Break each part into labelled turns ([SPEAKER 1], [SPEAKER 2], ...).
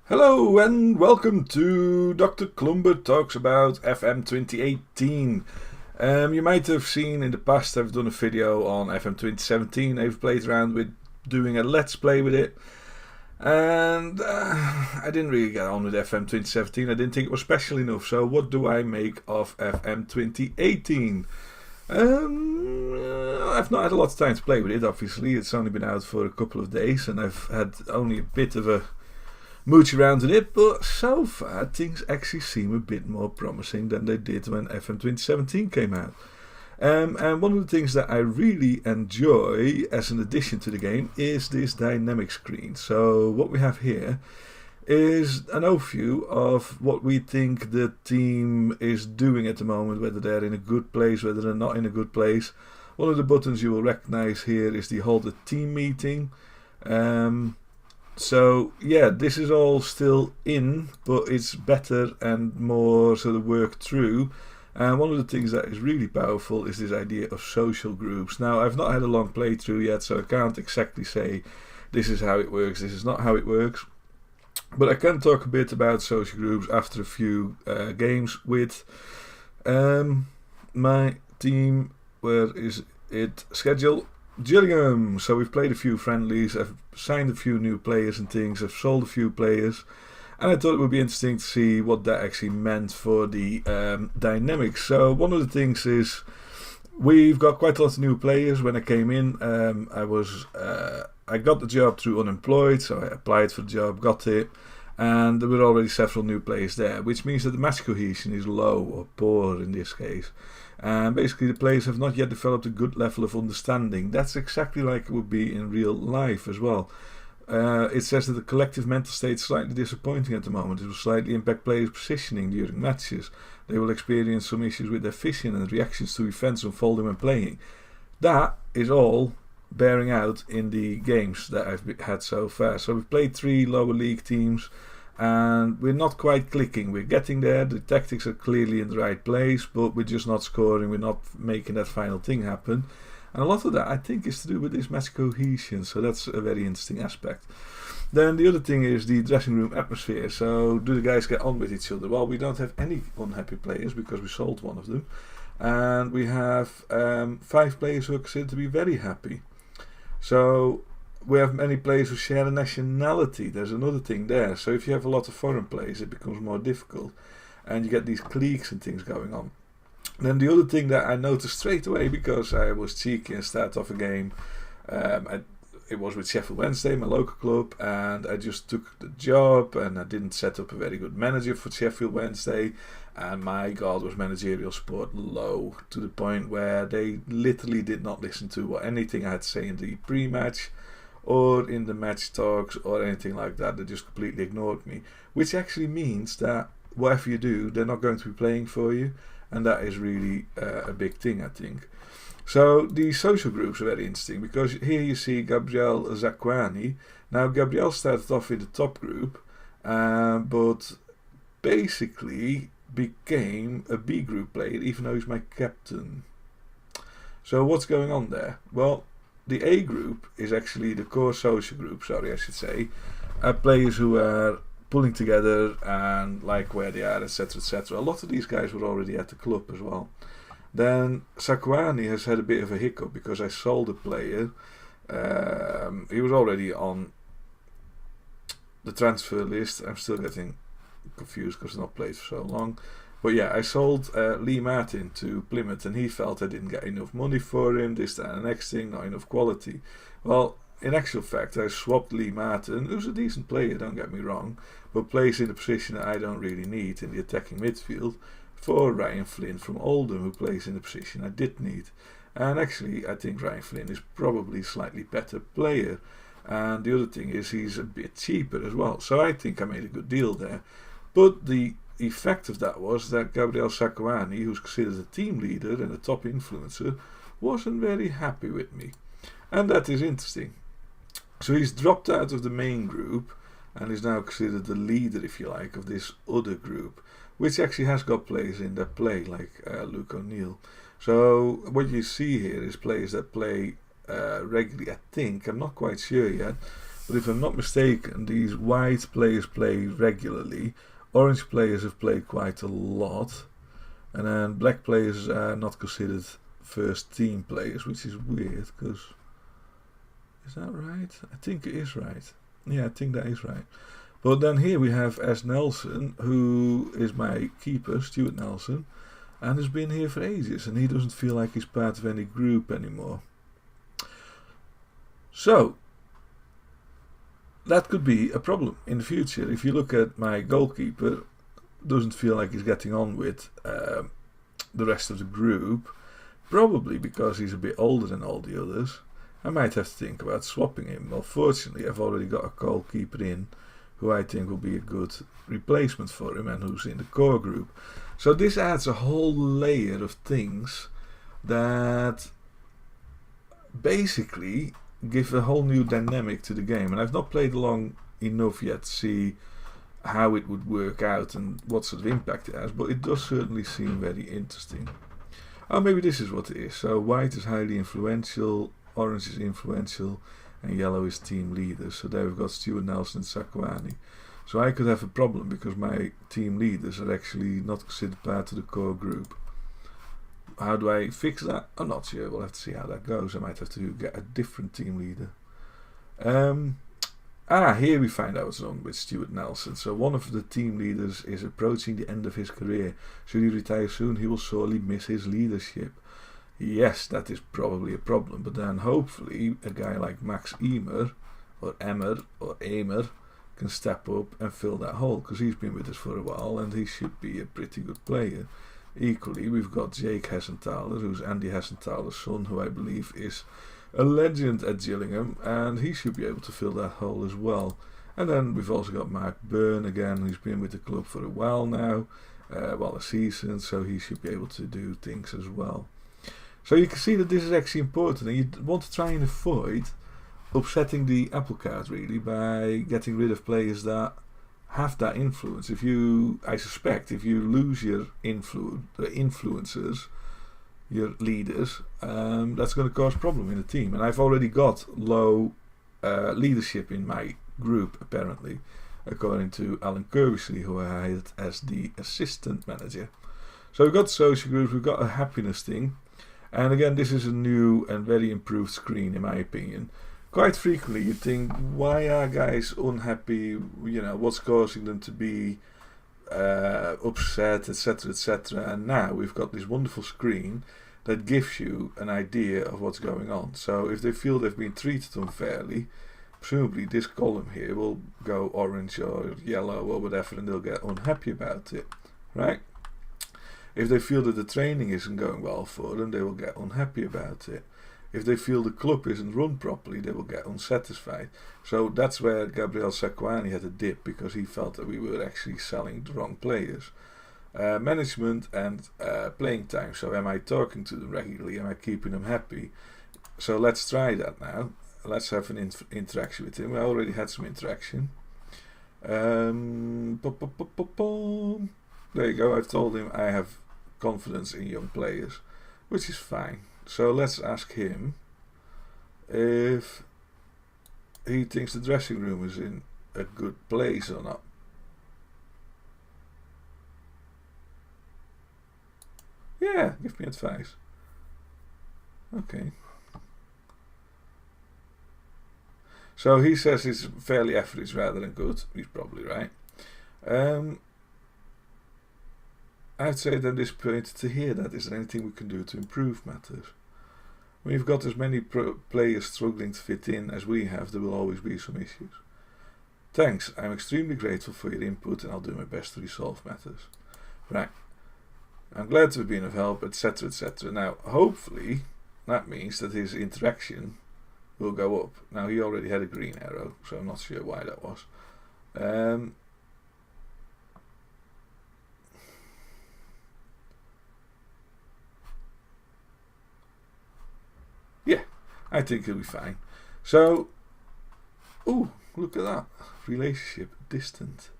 [SPEAKER 1] Hello and welcome to Dr. Klumber Talks About FM 2018. You might have seen in the past I've done a video on FM 2017. I've played around with doing a let's play with it. And I didn't really get on with FM 2017. I didn't think it was special enough. So what do I make of FM 2018? I've not had a lot of time to play with it, obviously. It's only been out for a couple of days and I've had only a bit of a mooch around in it, but so far things actually seem a bit more promising than they did when FM 2017 came out. And one of the things that I really enjoy as an addition to the game is this dynamic screen. So what we have here is an overview of what we think the team is doing at the moment, whether they're in a good place, whether they're not in a good place. One of the buttons you will recognize here is the hold a team meeting. So yeah, this is all still in, but it's better and more sort of worked through. And one of the things that is really powerful is this idea of social groups. Now, I've not had a long playthrough yet, so I can't exactly say this is how it works, this is not how it works. But I can talk a bit about social groups after a few games with my team. Where is it? Schedule. Gillingham. So we've played a few friendlies, I've signed a few new players and things, I've sold a few players, and I thought it would be interesting to see what that actually meant for the dynamics. So one of the things is we've got quite a lot of new players. When I came in, I got the job through unemployed, so I applied for the job, got it, and there were already several new players there, which means that the match cohesion is low or poor in this case. And basically the players have not yet developed a good level of understanding. That's exactly like it would be in real life as well. It says that the collective mental state is slightly disappointing at the moment. It will slightly impact players' positioning during matches. They will experience some issues with their vision and reactions to events unfolding when playing. That is all bearing out in the games that I've had so far. So we've played 3 lower league teams, and we're not quite clicking. We're getting there, the tactics are clearly in the right place, but we're just not scoring, we're not making that final thing happen. And a lot of that I think is to do with this match cohesion, so that's a very interesting aspect. Then the other thing is the dressing room atmosphere. So do the guys get on with each other? Well, we don't have any unhappy players because we sold one of them, and we have 5 players who are considered to be very happy. So we have many players who share a nationality. There's another thing there. So if you have a lot of foreign players, it becomes more difficult, and you get these cliques and things going on. Then the other thing that I noticed straight away, because I was cheeky and started off a game, it was with Sheffield Wednesday, my local club, and I just took the job and I didn't set up a very good manager for Sheffield Wednesday, and my God, was managerial support low, to the point where they literally did not listen to anything I had to say in the pre-match or in the match talks or anything like that. They just completely ignored me, which actually means that whatever you do, they're not going to be playing for you, and that is really a big thing, I think. So the social groups are very interesting, because here you see Gabriel Zakwani. Now Gabriel started off in the top group, but basically became a B group player, even though he's my captain. So what's going on there? Well, the A group is actually the core social group, I should say, players who are pulling together and like where they are, etc, etc. A lot of these guys were already at the club as well. Then Sakwani has had a bit of a hiccup because I sold a player. He was already on the transfer list. I'm still getting confused because I've not played for so long. But yeah, I sold Lee Martin to Plymouth, and he felt I didn't get enough money for him, this, that, and the next thing, not enough quality. Well, in actual fact, I swapped Lee Martin, who's a decent player, don't get me wrong, but plays in a position that I don't really need in the attacking midfield, for Ryan Flynn from Oldham, who plays in a position I did need. And actually, I think Ryan Flynn is probably a slightly better player. And the other thing is, he's a bit cheaper as well. So I think I made a good deal there. But the effect of that was that Gabriel Sakwani, who's considered a team leader and a top influencer, wasn't very happy with me. And that is interesting. So he's dropped out of the main group and is now considered the leader, if you like, of this other group, which actually has got players in that play, like Luke O'Neill. So what you see here is players that play regularly, I think, I'm not quite sure yet, But if I'm not mistaken, these white players play regularly, orange players have played quite a lot, and then black players are not considered first team players, which is weird, because... Is that right? I think it is right. Yeah, I think that is right. But then here we have S. Nelson, who is my keeper, Stuart Nelson, and has been here for ages, and he doesn't feel like he's part of any group anymore. So, that could be a problem in the future. If you look at my goalkeeper, doesn't feel like he's getting on with the rest of the group, probably because he's a bit older than all the others. I might have to think about swapping him. Well, fortunately, I've already got a goalkeeper in who I think will be a good replacement for him and who's in the core group. So this adds a whole layer of things that basically give a whole new dynamic to the game. And I've not played along enough yet to see how it would work out and what sort of impact it has, but it does certainly seem very interesting. Oh, maybe this is what it is. So white is highly influential, orange is influential, and yellow is team leaders. So there we've got Stuart Nelson and Sakwani. So I could have a problem because my team leaders are actually not considered part of the core group. How do I fix that? I'm not sure. We'll have to see how that goes. I might have to get a different team leader. Here we find out what's wrong with Stuart Nelson. So one of the team leaders is approaching the end of his career. Should he retire soon, he will sorely miss his leadership. Yes, that is probably a problem, but then hopefully a guy like Max Emer or Emer can step up and fill that hole, because he's been with us for a while and he should be a pretty good player. Equally, we've got Jake Hessenthaler, who's Andy Hessenthaler's son, who I believe is a legend at Gillingham, and he should be able to fill that hole as well. And then we've also got Mark Byrne again, who's been with the club for a while now, a season, so he should be able to do things as well. So you can see that this is actually important, and you want to try and avoid upsetting the apple cart really by getting rid of players that have that influence. I suspect if you lose your influencers, your leaders, that's going to cause problem in the team. And I've already got low leadership in my group, apparently, according to Alan Kirbysley, who I hired as the assistant manager. So we've got social groups, we've got a happiness thing. And again, this is a new and very improved screen, in my opinion. Quite frequently you think, why are guys unhappy, what's causing them to be upset, etc, etc. And now we've got this wonderful screen that gives you an idea of what's going on. So if they feel they've been treated unfairly, presumably this column here will go orange or yellow or whatever, and they'll get unhappy about it, right? If they feel that the training isn't going well for them, they will get unhappy about it. If they feel the club isn't run properly, they will get unsatisfied. So that's where Gabriel Sakwani had a dip, because he felt that we were actually selling the wrong players. Management and playing time. So am I talking to them regularly? Am I keeping them happy? So let's try that now. Let's have an interaction with him. I already had some interaction. There you go. I've told him I have confidence in young players, which is fine. So let's ask him if he thinks the dressing room is in a good place or not. Yeah, give me advice. Okay. So he says it's fairly average rather than good. He's probably right. I'd say that this point to hear that. Is there anything we can do to improve matters? When you've got as many players struggling to fit in as we have, there will always be some issues. Thanks, I'm extremely grateful for your input and I'll do my best to resolve matters. Right. I'm glad to have been of help, etc, etc. Now, hopefully, that means that his interaction will go up. Now, he already had a green arrow, so I'm not sure why that was. Yeah, I think he'll be fine. So, ooh, look at that. Relationship distant.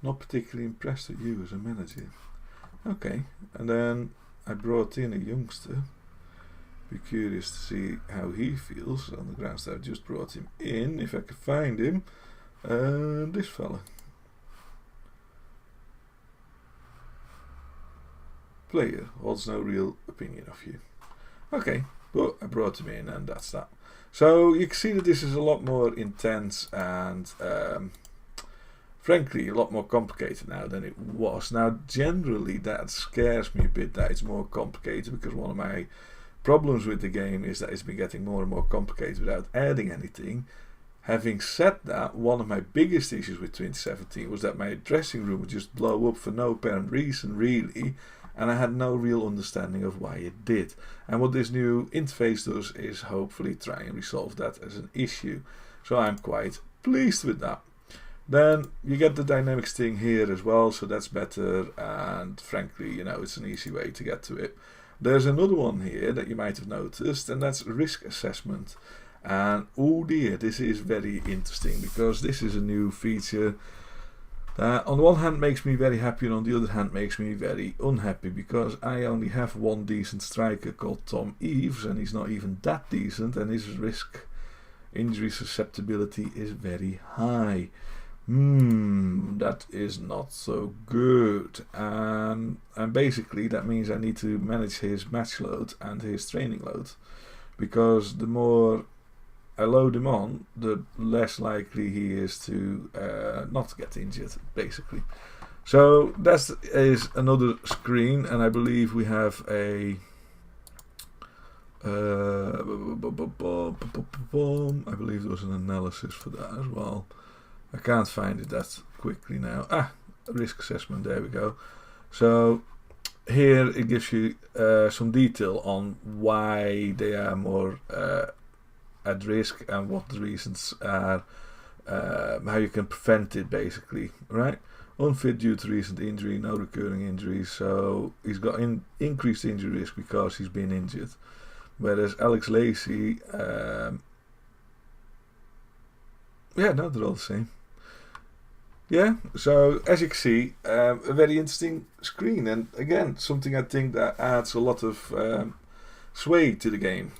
[SPEAKER 1] Not particularly impressed with you as a manager. Okay, and then I brought in a youngster. Be curious to see how he feels on the grounds that I've just brought him in, if I can find him. This fella. Player holds no real opinion of you. Okay, but I brought him in and that's that. So you can see that this is a lot more intense and frankly a lot more complicated now than it was. Now generally that scares me a bit that it's more complicated, because one of my problems with the game is that it's been getting more and more complicated without adding anything. Having said that, one of my biggest issues with 2017 was that my dressing room would just blow up for no apparent reason really, and I had no real understanding of why it did. And what this new interface does is hopefully try and resolve that as an issue. So I'm quite pleased with that. Then you get the dynamics thing here as well, so that's better, and frankly, you know, it's an easy way to get to it. There's another one here that you might have noticed, and that's risk assessment. And oh dear, this is very interesting, because this is a new feature that on the one hand makes me very happy, and on the other hand makes me very unhappy, because I only have one decent striker called Tom Eaves, and he's not even that decent, and his risk injury susceptibility is very high. That is not so good, and basically that means I need to manage his match load and his training load, because the more I load him on, the less likely he is to not get injured, basically. So that is another screen, and I believe we have a I believe there was an analysis for that as well. I can't find it that quickly now. Risk assessment, there we go. So here it gives you some detail on why they are more at risk and what the reasons are, how you can prevent it basically, right? Unfit due to recent injury, no recurring injuries, so he's got increased injury risk because he's been injured. Whereas Alex Lacey, they're all the same. Yeah, so as you can see, a very interesting screen, and again, something I think that adds a lot of sway to the game.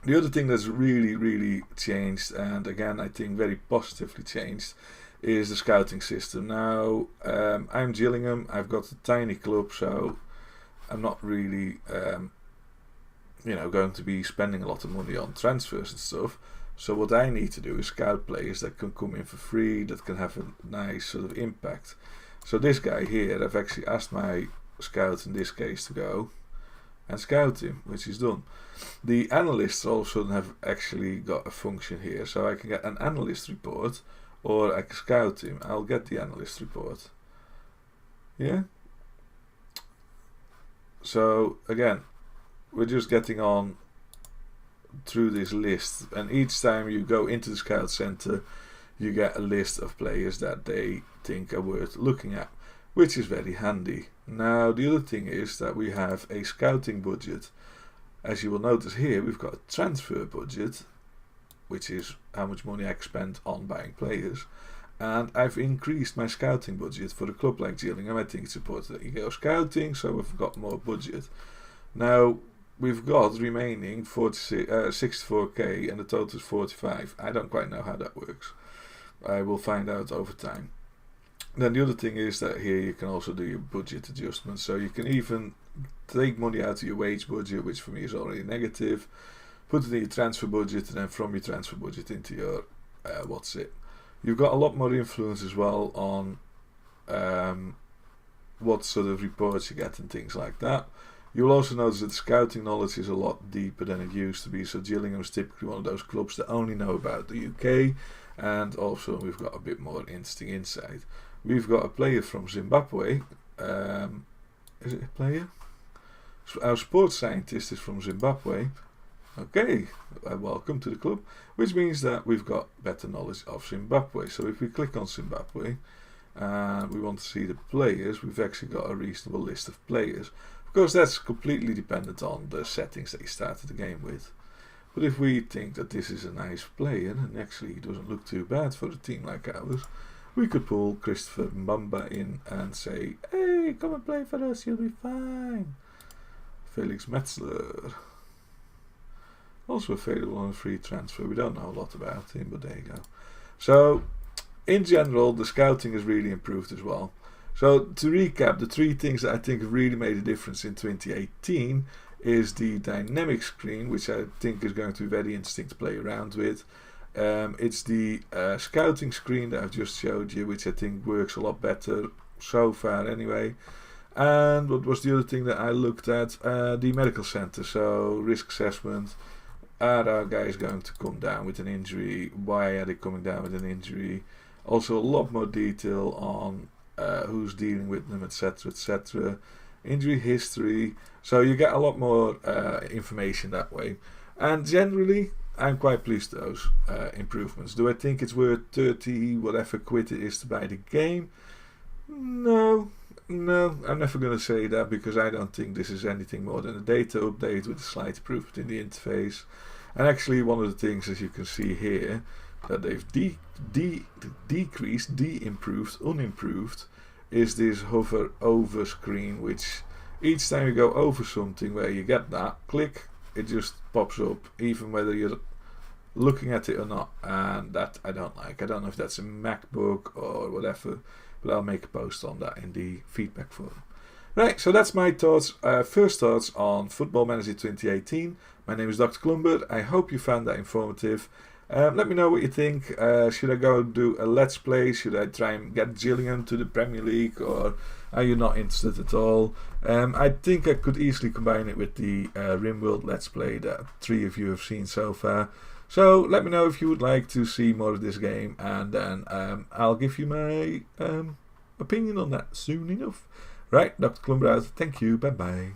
[SPEAKER 1] The other thing that's really changed, and again I think very positively changed, is the scouting system. Now, I'm Gillingham, I've got a tiny club, so I'm not really going to be spending a lot of money on transfers and stuff. So what I need to do is scout players that can come in for free, that can have a nice sort of impact. So this guy here, I've actually asked my scout in this case to go and scout him, which he's done. The analysts also have actually got a function here, so I can get an analyst report, or I can scout him. I'll get the analyst report. Yeah. So again, we're just getting on through this list, and each time you go into the scout center you get a list of players that they think are worth looking at, which is very handy. Now the other thing is that we have a scouting budget. As you will notice here, we've got a transfer budget, which is how much money I spent on buying players, and I've increased my scouting budget. For a club like Gillingham, I think it's important that you go scouting, so we've got more budget. Now we've got remaining 64k, and the total is 45. I don't quite know how that works. I will find out over time. Then the other thing is that here you can also do your budget adjustments, so you can even take money out of your wage budget, which for me is already negative, put it in your transfer budget, and then from your transfer budget into your You've got a lot more influence as well on what sort of reports you get and things like that. You'll also notice that the scouting knowledge is a lot deeper than it used to be. So Gillingham is typically one of those clubs that only know about the UK, and also we've got a bit more interesting insight. We've got a player from Zimbabwe. Is it a player? Our sports scientist is from Zimbabwe. Okay, welcome to the club, which means that we've got better knowledge of Zimbabwe. So if we click on Zimbabwe and we want to see the players, we've actually got a reasonable list of players. Of course, that's completely dependent on the settings that you started the game with. But if we think that this is a nice player, and actually he doesn't look too bad for a team like ours, we could pull Christopher Mbamba in and say, hey, come and play for us, you'll be fine. Felix Metzler. Also available on a free transfer. We don't know a lot about him, but there you go. So, in general, the scouting has really improved as well. So, to recap, the 3 things that I think have really made a difference in 2018 is the dynamic screen, which I think is going to be very interesting to play around with. It's the scouting screen that I've just showed you, which I think works a lot better so far anyway. And what was the other thing that I looked at? The medical center, so risk assessment. Are our guys going to come down with an injury? Why are they coming down with an injury? Also a lot more detail on who's dealing with them, etc, etc. Injury history, so you get a lot more information that way. And generally, I'm quite pleased with those improvements. Do I think it's worth 30 whatever quid it is to buy the game? No, I'm never going to say that, because I don't think this is anything more than a data update with a slight improvement in the interface. And actually, one of the things, as you can see here, that they've decreased, improved, unimproved, is this hover over screen, which each time you go over something where you get that click, it just pops up, even whether you're looking at it or not. And that I don't like. I don't know if that's a MacBook or whatever, but I'll make a post on that in the feedback forum. Right, so that's my thoughts, first thoughts on Football Manager 2018. My name is Dr. Klumber. I hope you found that informative. Let me know what you think. Should I go do a Let's Play? Should I try and get Gillingham to the Premier League? Or are you not interested at all? I think I could easily combine it with the RimWorld Let's Play that 3 of you have seen so far. So let me know if you would like to see more of this game, and then I'll give you my opinion on that soon enough. Right, Dr. Klumber out. Thank you. Bye-bye.